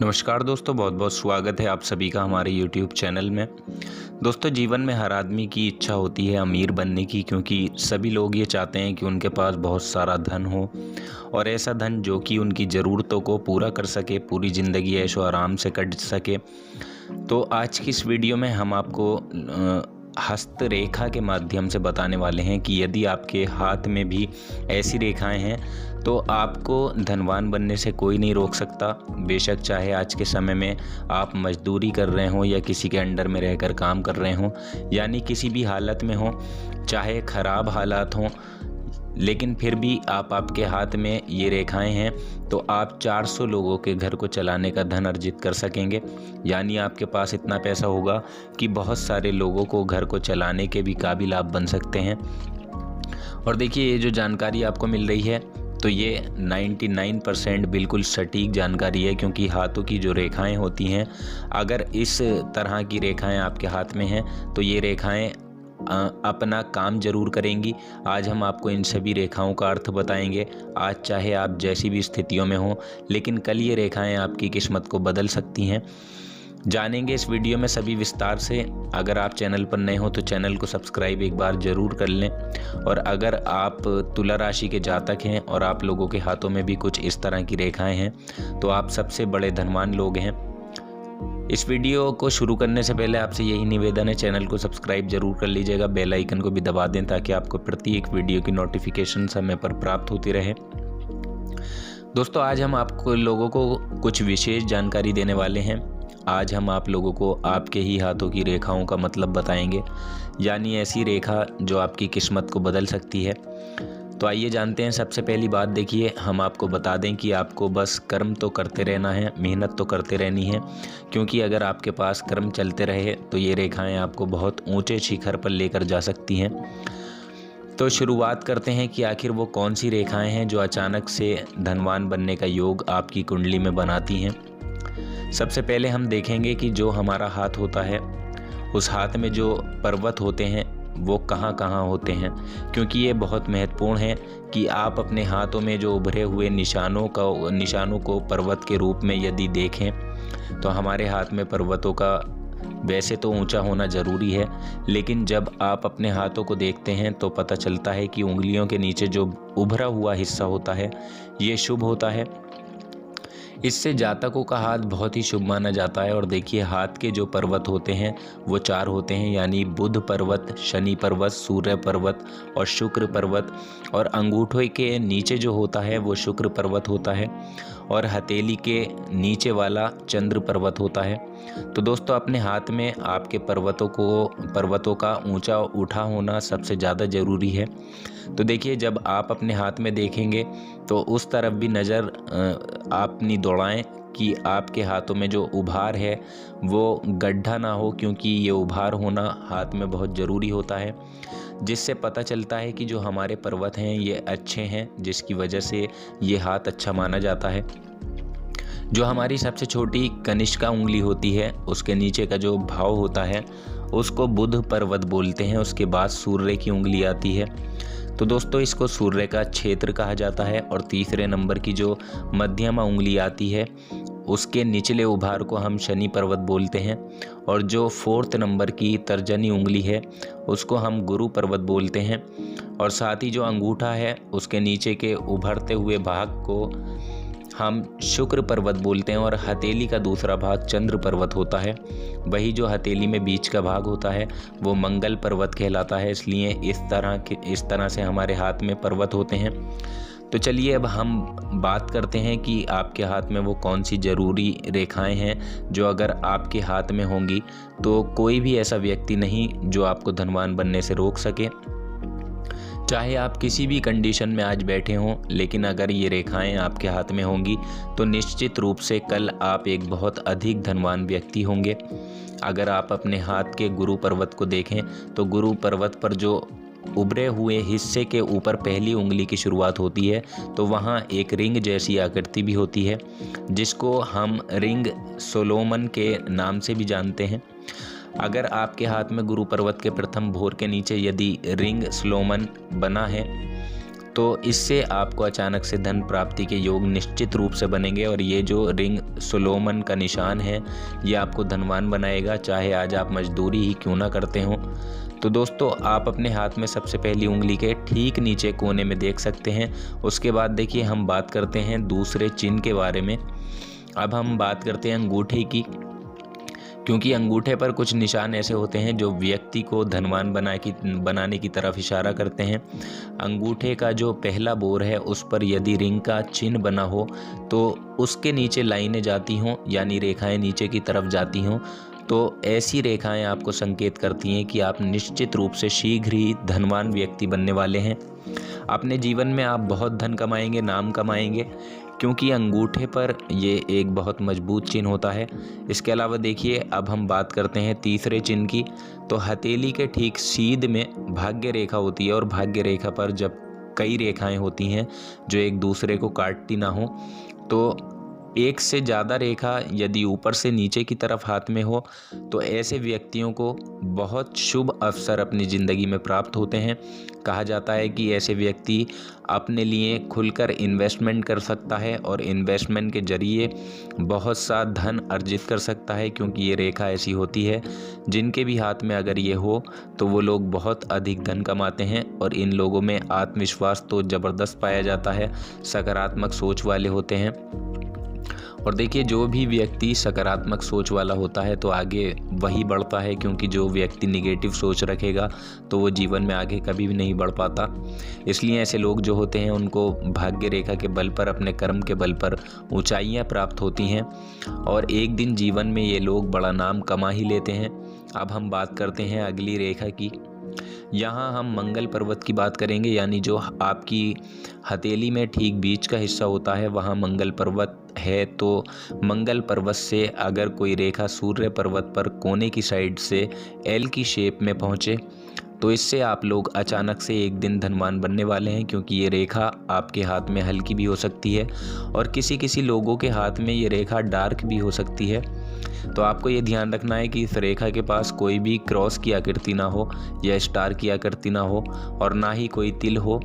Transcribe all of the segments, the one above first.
नमस्कार दोस्तों, बहुत बहुत स्वागत है आप सभी का हमारे YouTube चैनल में। दोस्तों, जीवन में हर आदमी की इच्छा होती है अमीर बनने की, क्योंकि सभी लोग ये चाहते हैं कि उनके पास बहुत सारा धन हो और ऐसा धन जो कि उनकी ज़रूरतों को पूरा कर सके, पूरी ज़िंदगी ऐशो आराम से कट सके। तो आज की इस वीडियो में हम आपको हस्तरेखा के माध्यम से बताने वाले हैं कि यदि आपके हाथ में भी ऐसी रेखाएं हैं तो आपको धनवान बनने से कोई नहीं रोक सकता। बेशक चाहे आज के समय में आप मजदूरी कर रहे हों या किसी के अंडर में रहकर काम कर रहे हों, यानी किसी भी हालत में हों, चाहे ख़राब हालात हों, लेकिन फिर भी आपके हाथ में ये रेखाएं हैं तो आप 400 लोगों के घर को चलाने का धन अर्जित कर सकेंगे। यानी आपके पास इतना पैसा होगा कि बहुत सारे लोगों को घर को चलाने के भी काबिल आप बन सकते हैं। और देखिए, ये जो जानकारी आपको मिल रही है तो ये 99% बिल्कुल सटीक जानकारी है, क्योंकि हाथों की जो रेखाएं होती हैं, अगर इस तरह की रेखाएं आपके हाथ में हैं तो ये रेखाएं अपना काम जरूर करेंगी। आज हम आपको इन सभी रेखाओं का अर्थ बताएंगे। आज चाहे आप जैसी भी स्थितियों में हों, लेकिन कल ये रेखाएं आपकी किस्मत को बदल सकती हैं। जानेंगे इस वीडियो में सभी विस्तार से। अगर आप चैनल पर नए हो तो चैनल को सब्सक्राइब एक बार ज़रूर कर लें। और अगर आप तुला राशि के जातक हैं और आप लोगों के हाथों में भी कुछ इस तरह की रेखाएं हैं तो आप सबसे बड़े धनवान लोग हैं। इस वीडियो को शुरू करने से पहले आपसे यही निवेदन है, चैनल को सब्सक्राइब जरूर कर लीजिएगा, बेल आइकन को भी दबा दें ताकि आपको प्रत्येक वीडियो की नोटिफिकेशन समय पर प्राप्त होती रहे। दोस्तों, आज हम आपको लोगों को कुछ विशेष जानकारी देने वाले हैं। आज हम आप लोगों को आपके ही हाथों की रेखाओं का मतलब बताएंगे, यानी ऐसी रेखा जो आपकी किस्मत को बदल सकती है। तो आइए जानते हैं। सबसे पहली बात देखिए, हम आपको बता दें कि आपको बस कर्म तो करते रहना है, मेहनत तो करते रहनी है, क्योंकि अगर आपके पास कर्म चलते रहे तो ये रेखाएं आपको बहुत ऊंचे शिखर पर लेकर जा सकती हैं। तो शुरुआत करते हैं कि आखिर वो कौन सी रेखाएं हैं जो अचानक से धनवान बनने का योग आपकी कुंडली में बनाती हैं। सबसे पहले हम देखेंगे कि जो हमारा हाथ होता है, उस हाथ में जो पर्वत होते हैं वो कहाँ कहाँ होते हैं, क्योंकि ये बहुत महत्वपूर्ण है कि आप अपने हाथों में जो उभरे हुए निशानों को पर्वत के रूप में यदि देखें तो हमारे हाथ में पर्वतों का वैसे तो ऊंचा होना ज़रूरी है, लेकिन जब आप अपने हाथों को देखते हैं तो पता चलता है कि उंगलियों के नीचे जो उभरा हुआ हिस्सा होता है ये शुभ होता है। इससे जातकों का हाथ बहुत ही शुभ माना जाता है। और देखिए, हाथ के जो पर्वत होते हैं वो 4 होते हैं, यानी बुध पर्वत, शनि पर्वत, सूर्य पर्वत और शुक्र पर्वत। और अंगूठे के नीचे जो होता है वो शुक्र पर्वत होता है और हथेली के नीचे वाला चंद्र पर्वत होता है। तो दोस्तों, अपने हाथ में आपके पर्वतों का ऊंचा उठा होना सबसे ज़्यादा ज़रूरी है। तो देखिए, जब आप अपने हाथ में देखेंगे तो उस तरफ भी नज़र आप अपनी दौड़ाएं कि आपके हाथों में जो उभार है वो गड्ढा ना हो, क्योंकि ये उभार होना हाथ में बहुत ज़रूरी होता है, जिससे पता चलता है कि जो हमारे पर्वत हैं ये अच्छे हैं, जिसकी वजह से ये हाथ अच्छा माना जाता है। जो हमारी सबसे छोटी कनिष्का उंगली होती है उसके नीचे का जो भाव होता है उसको बुध पर्वत बोलते हैं। उसके बाद सूर्य की उंगली आती है, तो दोस्तों इसको सूर्य का क्षेत्र कहा जाता है। और तीसरे नंबर की जो मध्यमा उंगली आती है उसके निचले उभार को हम शनि पर्वत बोलते हैं। और जो 4th नंबर की तर्जनी उंगली है उसको हम गुरु पर्वत बोलते हैं। और साथ ही जो अंगूठा है उसके नीचे के उभरते हुए भाग को हम शुक्र पर्वत बोलते हैं। और हथेली का दूसरा भाग चंद्र पर्वत होता है। वही जो हथेली में बीच का भाग होता है वो मंगल पर्वत कहलाता है। इसलिए इस तरह से हमारे हाथ में पर्वत होते हैं। तो चलिए, अब हम बात करते हैं कि आपके हाथ में वो कौन सी ज़रूरी रेखाएं हैं जो अगर आपके हाथ में होंगी तो कोई भी ऐसा व्यक्ति नहीं जो आपको धनवान बनने से रोक सके। चाहे आप किसी भी कंडीशन में आज बैठे हों, लेकिन अगर ये रेखाएं आपके हाथ में होंगी तो निश्चित रूप से कल आप एक बहुत अधिक धनवान व्यक्ति होंगे। अगर आप अपने हाथ के गुरु पर्वत को देखें तो गुरु पर्वत पर जो उभरे हुए हिस्से के ऊपर पहली उंगली की शुरुआत होती है तो वहाँ एक रिंग जैसी आकृति भी होती है, जिसको हम रिंग सोलोमन के नाम से भी जानते हैं। अगर आपके हाथ में गुरु पर्वत के प्रथम भोर के नीचे यदि रिंग सोलोमन बना है तो इससे आपको अचानक से धन प्राप्ति के योग निश्चित रूप से बनेंगे। और ये जो रिंग सोलोमन का निशान है ये आपको धनवान बनाएगा, चाहे आज आप मजदूरी ही क्यों ना करते हों। तो दोस्तों, आप अपने हाथ में सबसे पहली उंगली के ठीक नीचे कोने में देख सकते हैं। उसके बाद देखिए हम बात करते हैं दूसरे चिन्ह के बारे में। अब हम बात करते हैं अंगूठे की, क्योंकि अंगूठे पर कुछ निशान ऐसे होते हैं जो व्यक्ति को धनवान बनाने की तरफ इशारा करते हैं। अंगूठे का जो पहला बोर है उस पर यदि रिंग का चिन्ह बना हो तो उसके नीचे लाइनें जाती हों, यानी रेखाएं नीचे की तरफ जाती हों, तो ऐसी रेखाएं आपको संकेत करती हैं कि आप निश्चित रूप से शीघ्र ही धनवान व्यक्ति बनने वाले हैं। अपने जीवन में आप बहुत धन कमाएंगे, नाम कमाएंगे, क्योंकि अंगूठे पर ये एक बहुत मजबूत चिन्ह होता है। इसके अलावा देखिए अब हम बात करते हैं तीसरे चिन्ह की। तो हथेली के ठीक सीध में भाग्य रेखा होती है, और भाग्य रेखा पर जब कई रेखाएं होती हैं जो एक दूसरे को काटती ना हो, तो एक से ज़्यादा रेखा यदि ऊपर से नीचे की तरफ हाथ में हो तो ऐसे व्यक्तियों को बहुत शुभ अवसर अपनी ज़िंदगी में प्राप्त होते हैं। कहा जाता है कि ऐसे व्यक्ति अपने लिए खुलकर इन्वेस्टमेंट कर सकता है और इन्वेस्टमेंट के जरिए बहुत सा धन अर्जित कर सकता है, क्योंकि ये रेखा ऐसी होती है जिनके भी हाथ में अगर ये हो तो वो लोग बहुत अधिक धन कमाते हैं। और इन लोगों में आत्मविश्वास तो ज़बरदस्त पाया जाता है, सकारात्मक सोच वाले होते हैं। और देखिए जो भी व्यक्ति सकारात्मक सोच वाला होता है तो आगे वही बढ़ता है, क्योंकि जो व्यक्ति निगेटिव सोच रखेगा तो वो जीवन में आगे कभी भी नहीं बढ़ पाता। इसलिए ऐसे लोग जो होते हैं उनको भाग्य रेखा के बल पर, अपने कर्म के बल पर ऊंचाइयां प्राप्त होती हैं और एक दिन जीवन में ये लोग बड़ा नाम कमा ही लेते हैं। अब हम बात करते हैं अगली रेखा की। यहाँ हम मंगल पर्वत की बात करेंगे, यानी जो आपकी हथेली में ठीक बीच का हिस्सा होता है वहाँ मंगल पर्वत है। तो मंगल पर्वत से अगर कोई रेखा सूर्य पर्वत पर कोने की साइड से एल की शेप में पहुँचे तो इससे आप लोग अचानक से एक दिन धनवान बनने वाले हैं, क्योंकि ये रेखा आपके हाथ में हल्की भी हो सकती है और किसी किसी लोगों के हाथ में ये रेखा डार्क भी हो सकती है। तो आपको ये ध्यान रखना है कि इस रेखा के पास कोई भी क्रॉस की आकृति ना हो या स्टार की आकृति ना हो और ना ही कोई तिल हो।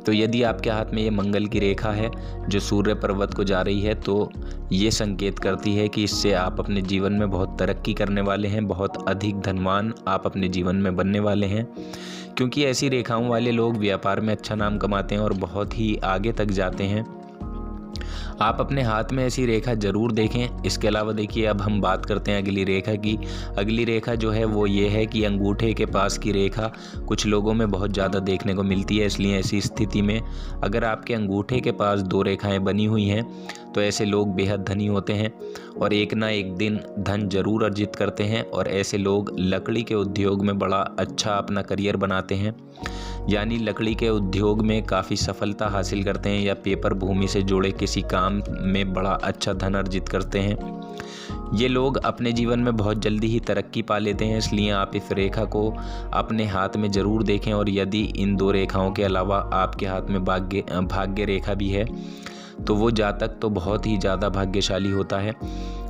तो यदि आपके हाथ में ये मंगल की रेखा है जो सूर्य पर्वत को जा रही है तो ये संकेत करती है कि इससे आप अपने जीवन में बहुत तरक्की करने वाले हैं, बहुत अधिक धनवान आप अपने जीवन में बनने वाले हैं, क्योंकि ऐसी रेखाओं वाले लोग व्यापार में अच्छा नाम कमाते हैं और बहुत ही आगे तक जाते हैं। आप अपने हाथ में ऐसी रेखा जरूर देखें। इसके अलावा देखिए अब हम बात करते हैं अगली रेखा की। अगली रेखा जो है वो ये है कि अंगूठे के पास की रेखा कुछ लोगों में बहुत ज़्यादा देखने को मिलती है। इसलिए ऐसी स्थिति में अगर आपके अंगूठे के पास दो रेखाएं बनी हुई हैं तो ऐसे लोग बेहद धनी होते हैं और एक ना एक दिन धन जरूर अर्जित करते हैं। और ऐसे लोग लकड़ी के उद्योग में बड़ा अच्छा अपना करियर बनाते हैं, यानी लकड़ी के उद्योग में काफ़ी सफलता हासिल करते हैं या पेपर भूमि से जुड़े किसी काम में बड़ा अच्छा धन अर्जित करते हैं। ये लोग अपने जीवन में बहुत जल्दी ही तरक्की पा लेते हैं। इसलिए आप इस रेखा को अपने हाथ में ज़रूर देखें, और यदि इन दो रेखाओं के अलावा आपके हाथ में भाग्य रेखा भी है तो वो जातक तो बहुत ही ज़्यादा भाग्यशाली होता है।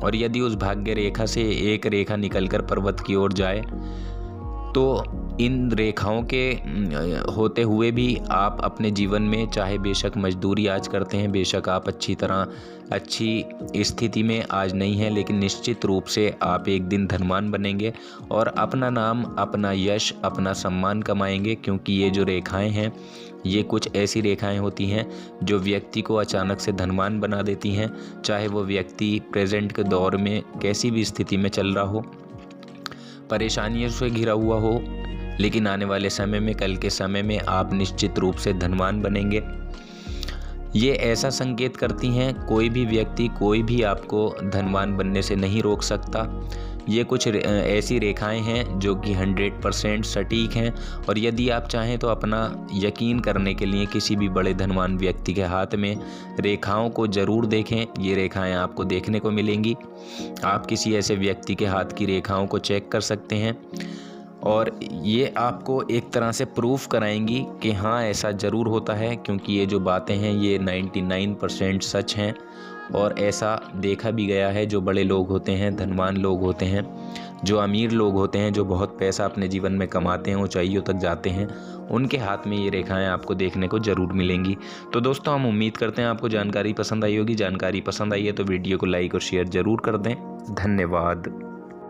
और यदि उस भाग्य रेखा से एक रेखा निकलकर पर्वत की ओर जाए तो इन रेखाओं के होते हुए भी आप अपने जीवन में चाहे बेशक मजदूरी आज करते हैं, बेशक आप अच्छी स्थिति में आज नहीं हैं, लेकिन निश्चित रूप से आप एक दिन धनवान बनेंगे और अपना नाम, अपना यश, अपना सम्मान कमाएंगे। क्योंकि ये जो रेखाएं हैं ये कुछ ऐसी रेखाएं होती हैं जो व्यक्ति को अचानक से धनवान बना देती हैं, चाहे वो व्यक्ति प्रेजेंट के दौर में कैसी भी स्थिति में चल रहा हो, परेशानियों से घिरा हुआ हो, लेकिन आने वाले समय में, कल के समय में आप निश्चित रूप से धनवान बनेंगे। ये ऐसा संकेत करती हैं कोई भी व्यक्ति, कोई भी आपको धनवान बनने से नहीं रोक सकता। ये कुछ ऐसी रेखाएं हैं जो कि 100% सटीक हैं, और यदि आप चाहें तो अपना यकीन करने के लिए किसी भी बड़े धनवान व्यक्ति के हाथ में रेखाओं को ज़रूर देखें। ये रेखाएं आपको देखने को मिलेंगी। आप किसी ऐसे व्यक्ति के हाथ की रेखाओं को चेक कर सकते हैं और ये आपको एक तरह से प्रूफ कराएंगी कि हाँ ऐसा ज़रूर होता है, क्योंकि ये जो बातें हैं ये 99% सच हैं और ऐसा देखा भी गया है, जो बड़े लोग होते हैं, धनवान लोग होते हैं, जो अमीर लोग होते हैं, जो बहुत पैसा अपने जीवन में कमाते हैं, ऊंचाइयों तक जाते हैं, उनके हाथ में ये रेखाएं आपको देखने को ज़रूर मिलेंगी। तो दोस्तों हम उम्मीद करते हैं आपको जानकारी पसंद आई होगी। जानकारी पसंद आई है तो वीडियो को लाइक और शेयर ज़रूर कर दें। धन्यवाद।